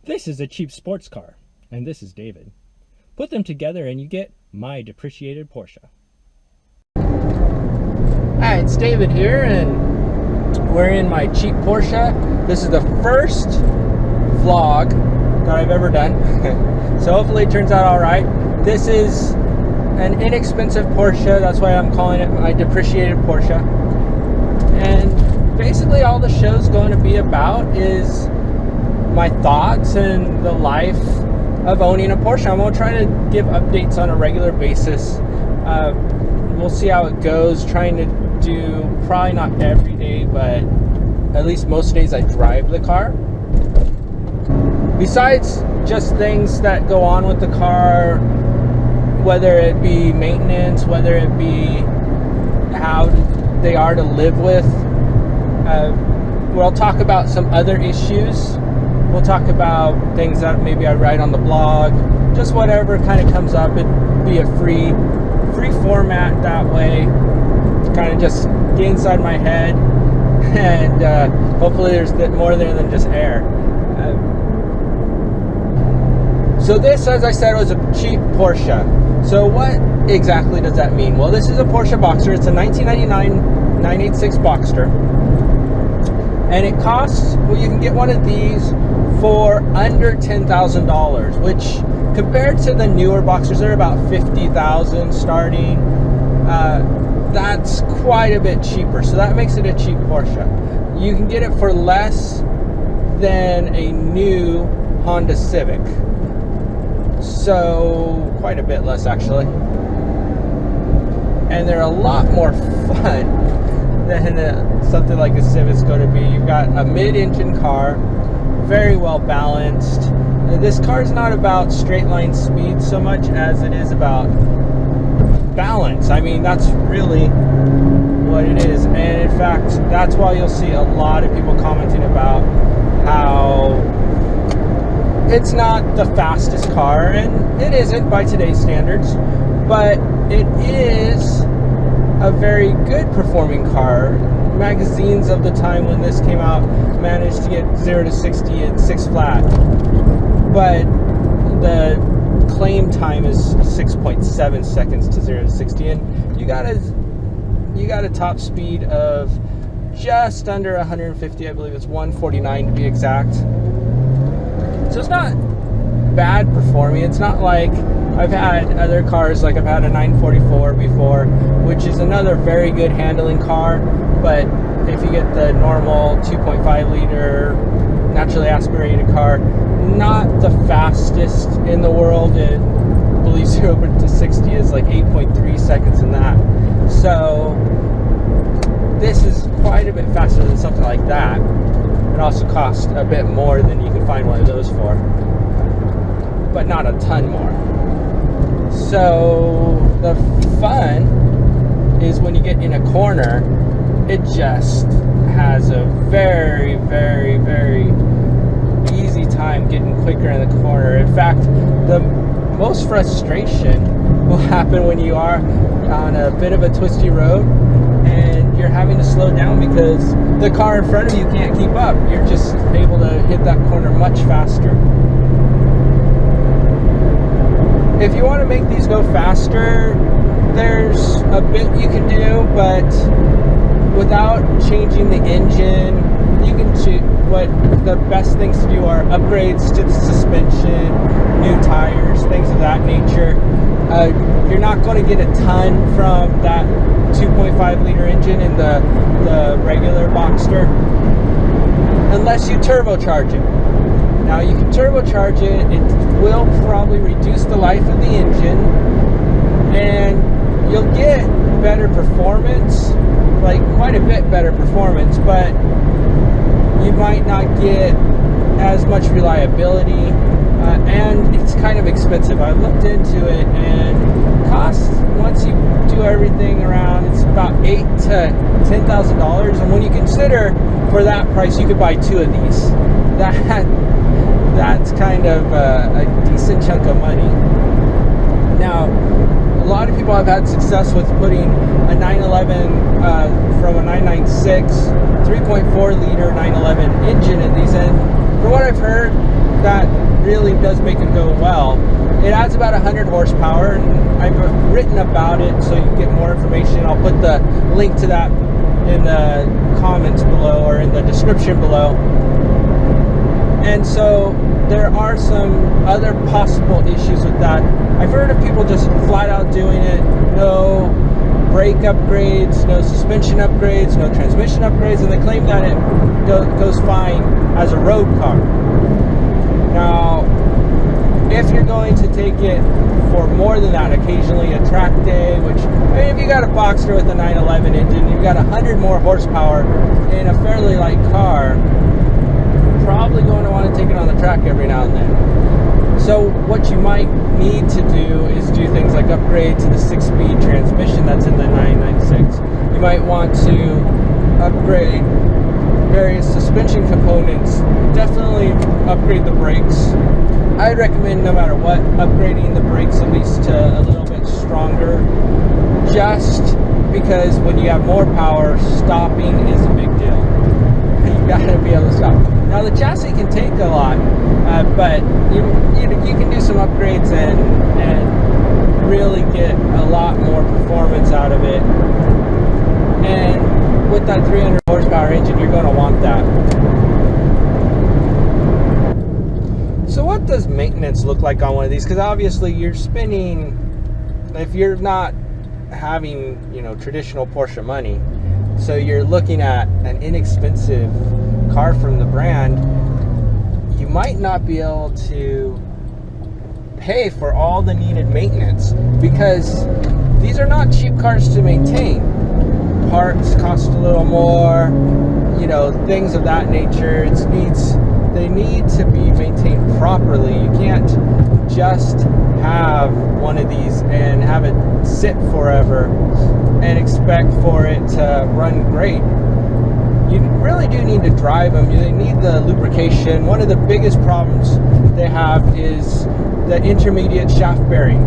This is a cheap sports car, and this is David. Put them together and you get My Depreciated Porsche. Hi, it's David here, and we're in my cheap Porsche. This is the first vlog that I've ever done, so hopefully it turns out all right. This is an inexpensive Porsche, that's why I'm calling it My Depreciated Porsche. And basically all the show's going to be about is my thoughts and the life of owning a Porsche. I'm going to try to give updates on a regular basis. We'll see how it goes. Trying to do, probably not every day, but at least most days I drive the car. Besides just things that go on with the car, whether it be maintenance, whether it be how they are to live with, we'll talk about some other issues. We'll talk about things that maybe I write on the blog, just whatever kind of comes up. It'd be a free format that way, kind of just get inside my head, and hopefully there's more there than just air. So this, as I said, was a cheap Porsche. So what exactly does that mean? Well, this is a Porsche Boxster. It's a 1999 986 Boxster. And it costs, well, you can get one of these for under $10,000, which compared to the newer Boxsters, they're about $50,000 starting. That's quite a bit cheaper. So that makes it a cheap Porsche. You can get it for less than a new Honda Civic. So quite a bit less, actually. And they're a lot more fun than something like a Civic's going to be. You've got a mid-engine car, very well balanced. This car is not about straight line speed so much as it is about balance. I mean, that's really what it is. And in fact, that's why you'll see a lot of people commenting about how it's not the fastest car, and it isn't by today's standards, but it is a very good performing car. Magazines of the time when this came out managed to get 0 to 60 in 6 flat, but the claim time is 6.7 seconds to 0 to 60, and you got a top speed of just under 150. I believe it's 149 to be exact. So it's not bad performing. It's not like I've had other cars, like I've had a 944 before, which is another very good handling car, but if you get the normal 2.5 liter naturally aspirated car, not the fastest in the world. It, I believe 0 to 60 is like 8.3 seconds in that. So this is quite a bit faster than something like that. It also costs a bit more than you can find one of those for, but not a ton more. So the fun is when you get in a corner, it just has a very, very, very easy time getting quicker in the corner. In fact, the most frustration will happen when you are on a bit of a twisty road and you're having to slow down because the car in front of you can't keep up. You're just able to hit that corner much faster. If you want to make these go faster, there's a bit you can do, but without changing the engine, you can choose. What the best things to do are upgrades to the suspension, new tires, things of that nature. You're not going to get a ton from that 2.5 liter engine in the regular Boxster unless you turbocharge it. Now you can turbocharge it. It will probably reduce the life of the engine, and you'll get better performance, like quite a bit better performance, but you might not get as much reliability, and it's kind of expensive. I looked into it, and costs, once you do everything around, it's about $8,000 to $10,000. And when you consider for that price you could buy 2 of these, that's kind of a decent chunk of money. Now, a lot of people have had success with putting a 911 from a 996 3.4 liter 911 engine in these, and from what I've heard, that does make it go well. It adds about 100 horsepower, and I've written about it so you can get more information. I'll put the link to that in the comments below or in the description below. And so there are some other possible issues with that. I've heard of people just flat out doing it, no brake upgrades, no suspension upgrades, no transmission upgrades, and they claim that it goes fine as a road car. Now, if you're going to take it for more than that, occasionally a track day, which, I mean, if you got a Boxster with a 911 engine, you've got 100 more horsepower in a fairly light car, you're probably going to want to take it on the track every now and then. So what you might need to do is do things like upgrade to the 6-speed transmission that's in the 996. You might want to upgrade various suspension components, definitely upgrade the brakes. I'd recommend, no matter what, upgrading the brakes at least to a little bit stronger, just because when you have more power, stopping is a big deal. You gotta be able to stop. Now the chassis can take a lot, but you can do some upgrades and really get a lot more performance out of it. And with that 300 horsepower engine, you're going to want that. So what does maintenance look like on one of these? Because obviously you're spending, if you're not having, traditional Porsche money, so you're looking at an inexpensive car from the brand, you might not be able to pay for all the needed maintenance, because these are not cheap cars to maintain. Parts cost a little more, things of that nature. They need to be maintained properly. You can't just have one of these and have it sit forever and expect for it to run great. You really do need to drive them. They need the lubrication. One of the biggest problems they have is the intermediate shaft bearing.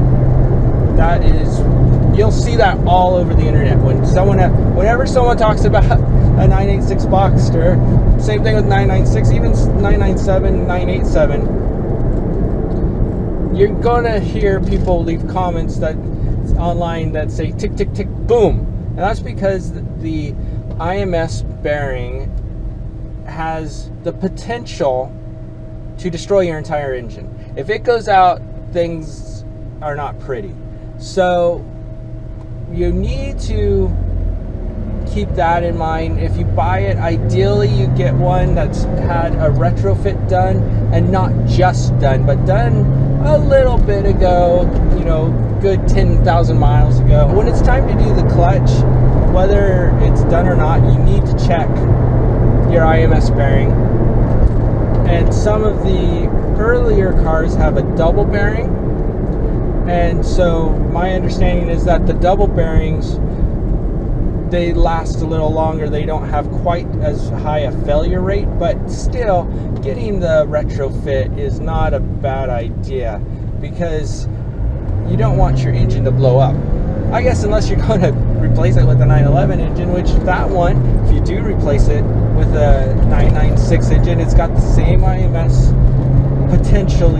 That is, you'll see that all over the internet. Whenever someone talks about a 986 Boxster, same thing with 996, even 997, 987, you're gonna hear people leave comments that online that say tick, tick, tick, boom. And that's because the IMS bearing has the potential to destroy your entire engine. If it goes out, things are not pretty. So you need to keep that in mind. If you buy it, ideally you get one that's had a retrofit done, and not just done, but done a little bit ago, good 10,000 miles ago. When it's time to do the clutch, whether it's done or not, you need to check your IMS bearing. And some of the earlier cars have a double bearing, and so my understanding is that the double bearings, they last a little longer. They don't have quite as high a failure rate, but still, getting the retrofit is not a bad idea, because you don't want your engine to blow up. I guess unless you're going to replace it with a 911 engine, which that one, if you do replace it with a 996 engine, it's got the same IMS potential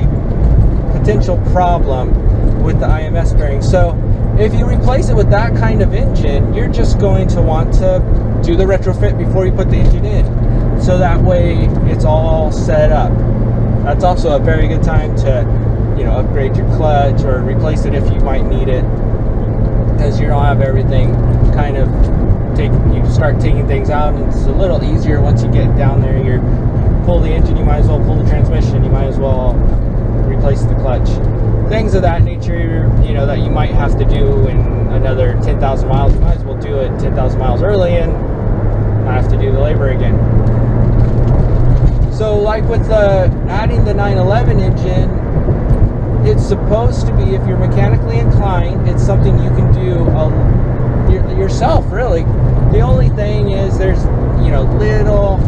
problem with the IMS bearing. So if you replace it with that kind of engine, you're just going to want to do the retrofit before you put the engine in, so that way it's all set up. That's also a very good time to upgrade your clutch or replace it if you might need it, because you don't have everything kind of you start taking things out, and it's a little easier once you get down there. You pull the engine, you might as well pull the transmission, you might as well replace the clutch. Things of that nature, that you might have to do in another 10,000 miles. You might as well do it 10,000 miles early and not have to do the labor again. So like with adding the 911 engine, it's supposed to be, if you're mechanically inclined, it's something you can do yourself, really. The only thing is there's, little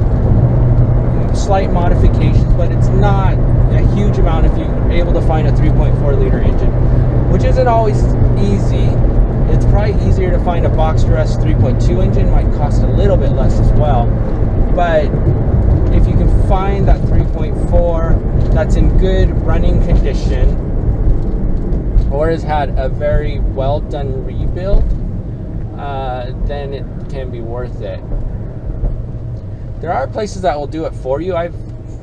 slight modifications, but it's not a huge amount if you're able to find a 3.4 liter engine, which isn't always easy. It's probably easier to find a Boxster S 3.2 engine, might cost a little bit less as well. But if you can find that 3.4, that's in good running condition or has had a very well done rebuild, then it can be worth it. There are places that will do it for you. I've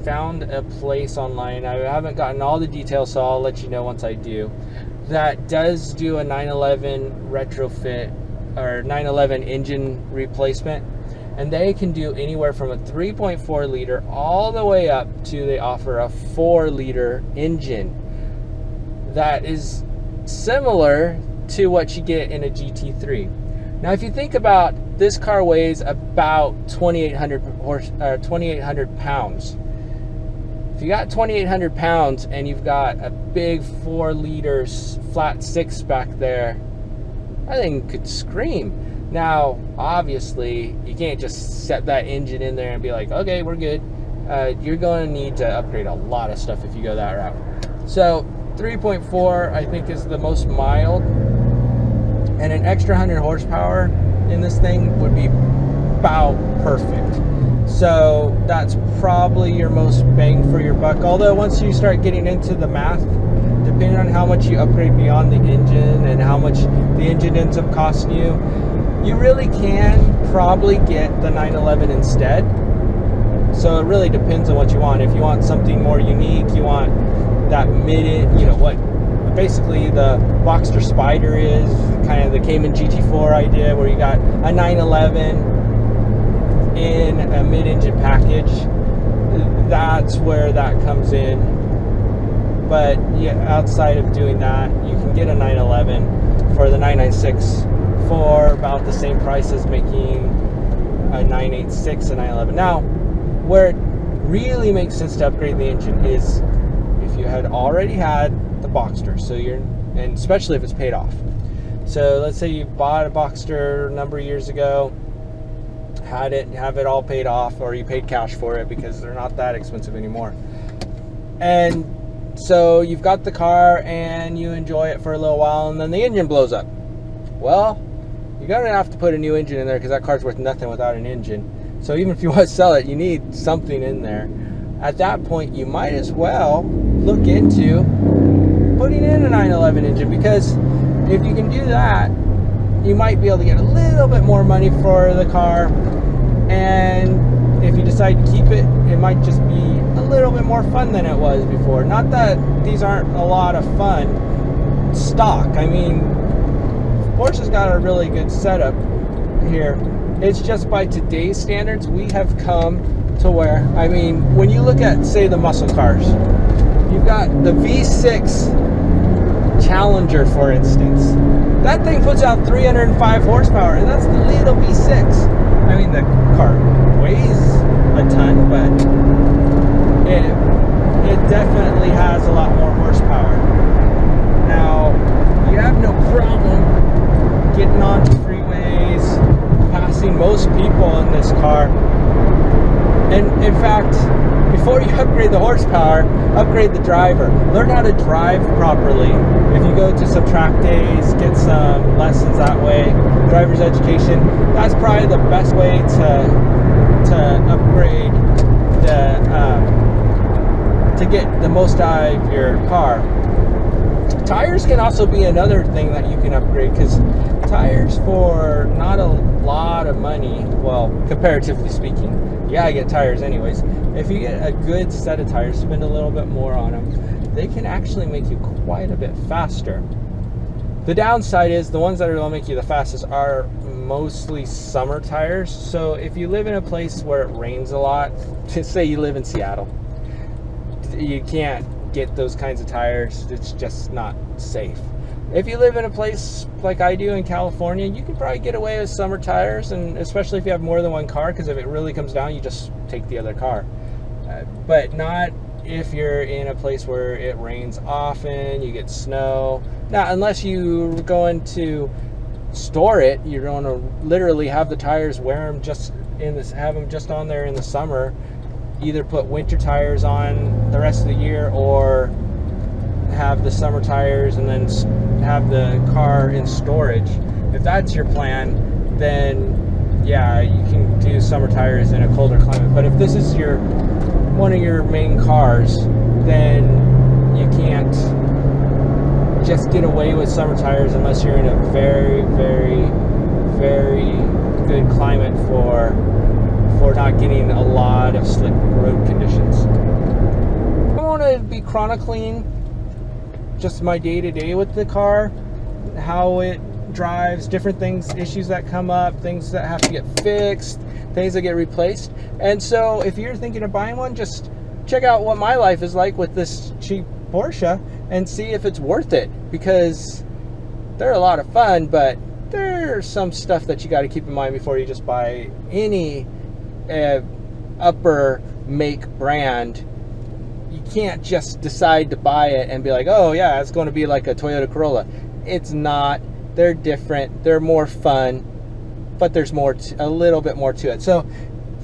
found a place online, I haven't gotten all the details, so I'll let you know once I do, that does do a 911 retrofit or 911 engine replacement, and they can do anywhere from a 3.4 liter all the way up to, they offer a 4-liter engine that is similar to what you get in a GT3. Now, if you think about, this car weighs about 2,800 pounds. If you got 2,800 pounds and you've got a big 4 liters flat 6 back there, that thing could scream. Now, obviously, you can't just set that engine in there and be like, okay, we're good. You're going to need to upgrade a lot of stuff if you go that route. So 3.4, I think, is the most mild, and an extra 100 horsepower in this thing would be about perfect. So that's probably your most bang for your buck. Although once you start getting into the math, depending on how much you upgrade beyond the engine and how much the engine ends up costing you, you really can probably get the 911 instead. So it really depends on what you want. If you want something more unique, you want that you know what basically the Boxster Spider is, kind of the Cayman GT4 idea, where you got a 911 in a mid-engine package. That's where that comes in. But yeah, outside of doing that, you can get a 911 for the 996 for about the same price as making a 986 and 911. Now, where it really makes sense to upgrade the engine is if you had already had the Boxster, and especially if it's paid off. So let's say you bought a Boxster a number of years ago, have it all paid off, or you paid cash for it because they're not that expensive anymore. And so you've got the car and you enjoy it for a little while, and then the engine blows up. Well, you're gonna have to put a new engine in there because that car's worth nothing without an engine. So even if you want to sell it, you need something in there. At that point, you might as well look into putting in a 911 engine, because if you can do that, you might be able to get a little bit more money for the car, and if you decide to keep it, it might just be a little bit more fun than it was before. Not that these aren't a lot of fun stock. I mean, Porsche's got a really good setup here. It's just by today's standards, we have come to where, I mean, when you look at, say, the muscle cars, you've got the V6 Challenger, for instance. That thing puts out 305 horsepower, and that's the little V6. I mean, the car weighs a ton, but it definitely has a lot more horsepower. Now, you have no problem getting onto freeways, passing most people in this car. And in fact, before you upgrade the horsepower, upgrade the driver. Learn how to drive properly. If you go to some track days, get some lessons that way, driver's education, that's probably the best way to upgrade to get the most out of your car. Tires can also be another thing that you can upgrade, because tires, for not a lot of money, well, comparatively speaking, yeah, I get tires anyways. If you get a good set of tires, spend a little bit more on them, they can actually make you quite a bit faster. The downside is the ones that are going to make you the fastest are mostly summer tires. So if you live in a place where it rains a lot, just say you live in Seattle, you can't get those kinds of tires. It's just not safe. If you live in a place like I do in California, you can probably get away with summer tires, and especially if you have more than one car, because if it really comes down, you just take the other car. But not if you're in a place where it rains often, you get snow. Now, unless you're going to store it, you're going to literally have the tires, wear them just in this, have them just on there in the summer. Either put winter tires on the rest of the year, or have the summer tires and then have the car in storage. If that's your plan, then yeah, you can do summer tires in a colder climate. But if this is one of your main cars, then you can't just get away with summer tires unless you're in a very, very, very good climate for not getting a lot of slick road conditions. I want to be chronicling just my day-to-day with the car, how it drives, different things, issues that come up, things that have to get fixed, things that get replaced. And so if you're thinking of buying one, just check out what my life is like with this cheap Porsche and see if it's worth it, because they're a lot of fun, but there's some stuff that you got to keep in mind before you just buy any upper make brand. You can't just decide to buy it and be like, oh yeah, it's going to be like a Toyota Corolla. It's not. They're different, they're more fun, but there's more a little bit more to it. So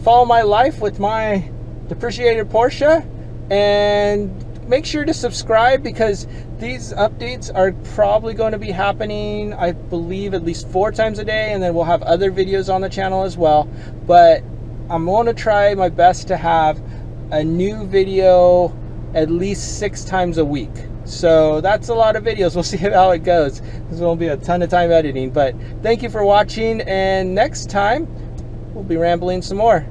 follow my life with my depreciated Porsche, and make sure to subscribe, because these updates are probably going to be happening, I believe, at least 4 times a day, and then we'll have other videos on the channel as well. But I'm going to try my best to have a new video at least 6 times a week. So that's a lot of videos. We'll see how it goes. This won't be a ton of time editing, but thank you for watching, and next time we'll be rambling some more.